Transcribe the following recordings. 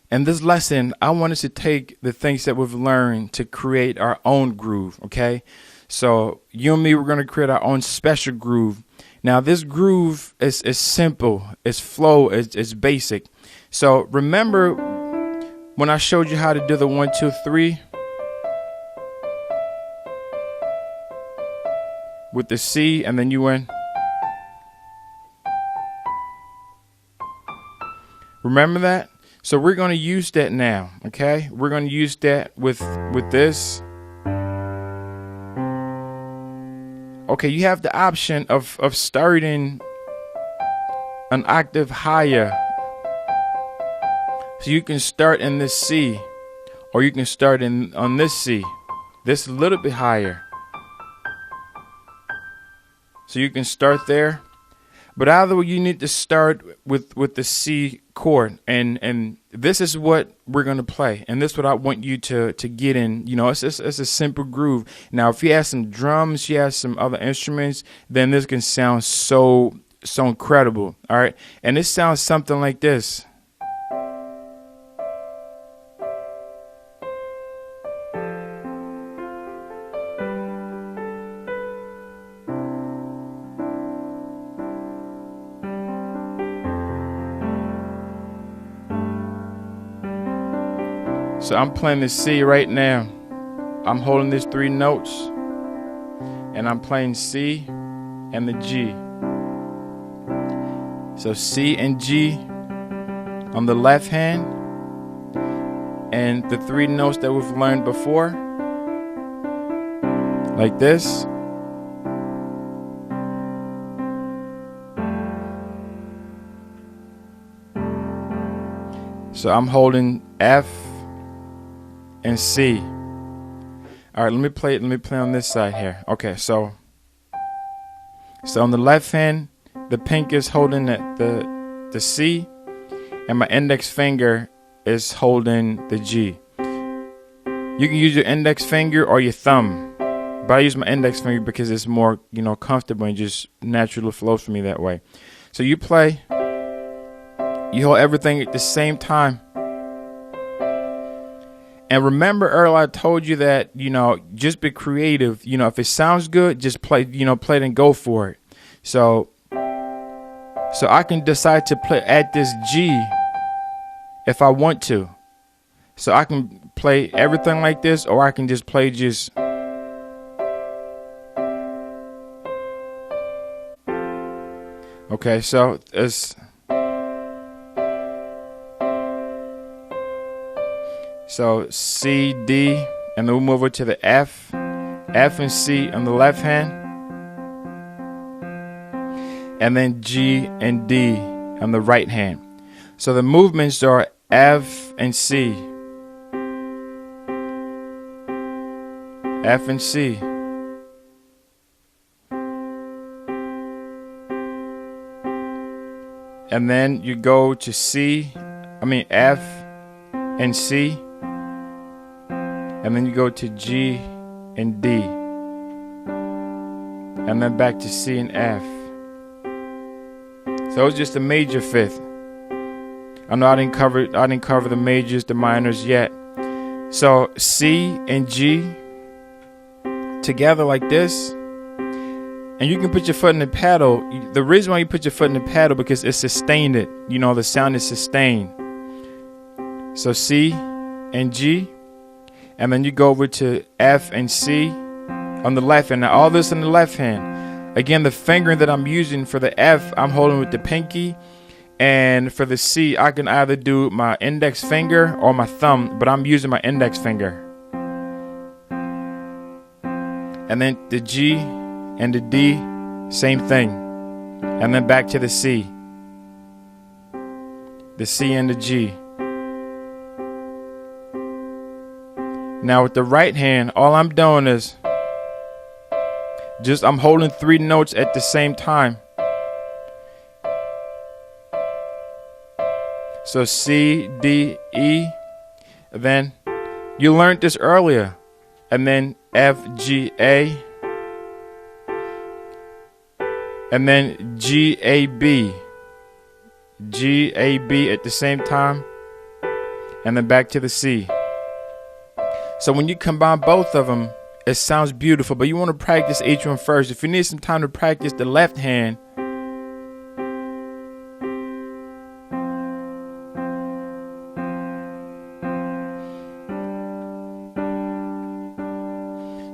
In this lesson, I want us to take the things that we've learned to create our own groove, okay? So you and me, we're going to create our own special groove. Now, this groove is simple, it's flow, it's basic. So remember when I showed you how to do the 1, 2, 3 with the C, and then you went. Remember that? So we're going to use that now, okay? We're going to use that with this. Okay, you have the option of starting an octave higher. So you can start in this C, or you can start on this C, this a little bit higher. So you can start there. But either way, you need to start with the C chord, and this is what we're gonna play, and this is what I want you to get in. You know, it's a simple groove. Now, if you have some drums, you have some other instruments, then this can sound so incredible. All right, and this sounds something like this. So I'm playing the C right now. I'm holding these 3 notes, and I'm playing C and the G. So C and G on the left hand, and the 3 notes that we've learned before, like this. So I'm holding F and C. All right, let me play on this side here. Okay, so on the left hand, the pink is holding the C, and my index finger is holding the G. You can use your index finger or your thumb, but I use my index finger because it's more, comfortable and just naturally flows for me that way. So you play, you hold everything at the same time. And remember earlier I told you that, just be creative. If it sounds good, just play it and go for it. So I can decide to add this G if I want to. So I can play everything like this, or I can just play Okay, so it's So C, D, and then we'll move over to the F and C on the left hand, and then G and D on the right hand. So the movements are F and C, F and C, and then you go to F and C, and then you go to G and D, and then back to C and F. So it's just a major fifth. I know I didn't cover the majors, the minors yet. So C and G together like this, and you can put your foot in the pedal. The reason why you put your foot in the pedal because it's sustained. The sound is sustained. So C and G. And then you go over to F and C on the left hand. Now all this on the left hand. Again, the finger that I'm using for the F, I'm holding with the pinky. And for the C, I can either do my index finger or my thumb, but I'm using my index finger. And then the G and the D, same thing. And then back to the C. The C and the G. Now with the right hand, all I'm doing is I'm holding 3 notes at the same time. So C, D, E, then you learned this earlier, and then F, G, A, and then G, A, B, G, A, B at the same time, and then back to the C. So when you combine both of them, it sounds beautiful, but you want to practice each one first. If you need some time to practice the left hand,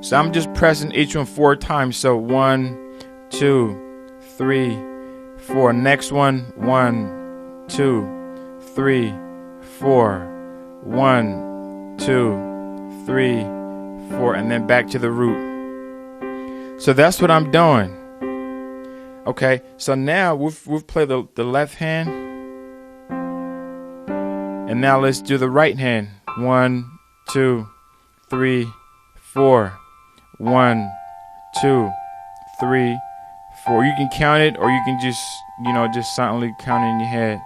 so I'm just pressing each one 4 times. So 1, 2, 3, 4. Next one, 1, 2, 3, 4. 1, 2, 3, 4, and then back to the root. So that's what I'm doing. Okay, so now we've played the left hand, and now let's do the right hand. 1, 2, 3, 4. 1, 2, 3, 4. You can count it, or you can just silently count it in your head.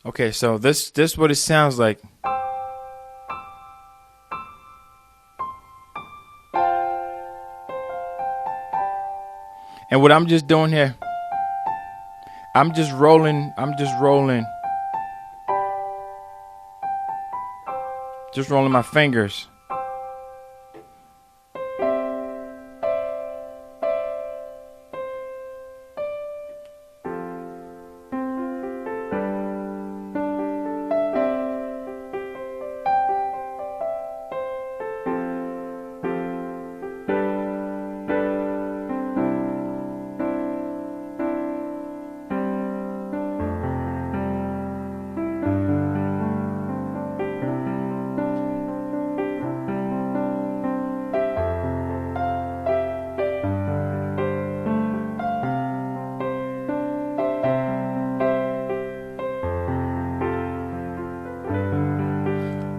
Okay, so this is what it sounds like. And what I'm just doing here, I'm just rolling. Just rolling my fingers.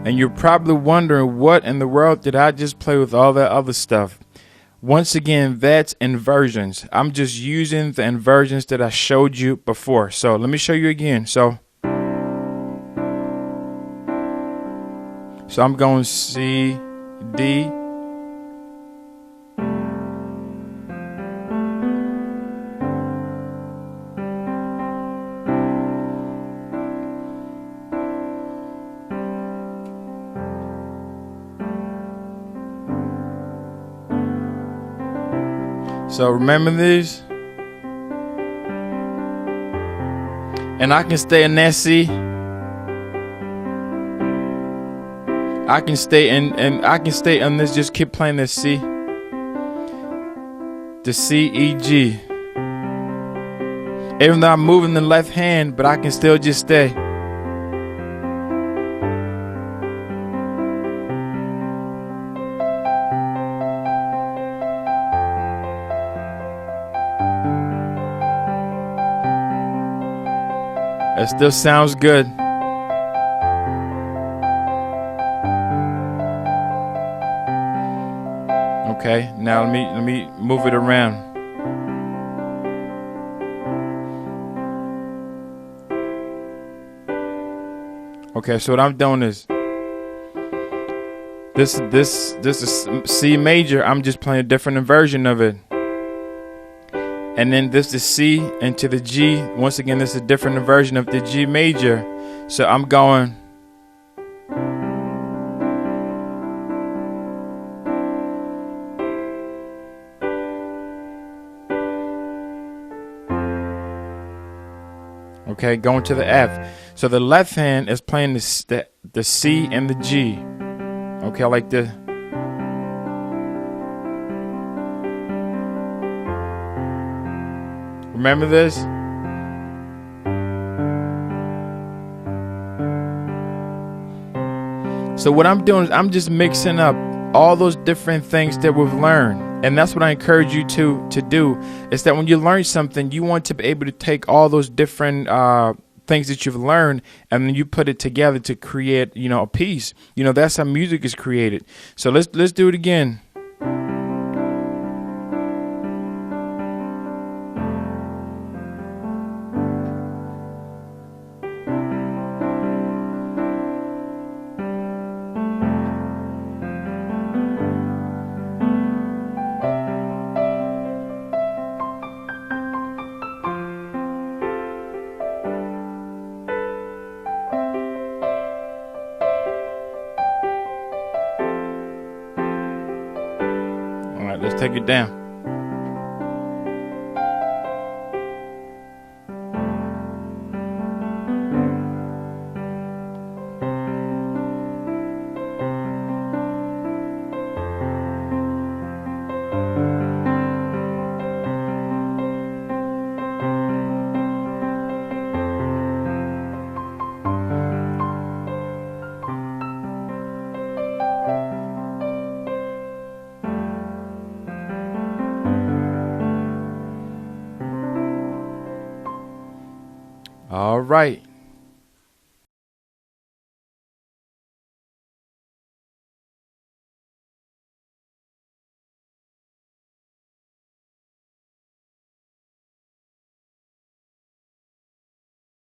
And you're probably wondering, what in the world did I just play with all that other stuff? Once again, that's inversions. I'm just using the inversions that I showed you before. So let me show you again. So I'm going C, D. So remember these, and I can stay in that C. I can stay and I can stay on this. Just keep playing this C, the C, E, G. Even though I'm moving the left hand, but I can still just stay. It still sounds good. Okay, now let me move it around. Okay, so what I'm doing is this is C major. I'm just playing a different version of it. And then this is C into the G. Once again, this is a different version of the G major. So I'm going. Okay, going to the F. So the left hand is playing the C and the G. Okay, like this. Remember this? So what I'm doing is I'm just mixing up all those different things that we've learned. And that's what I encourage you to do, is that when you learn something, you want to be able to take all those different things that you've learned, and then you put it together to create, a piece. That's how music is created. So let's do it again. right, let's take it down. All right.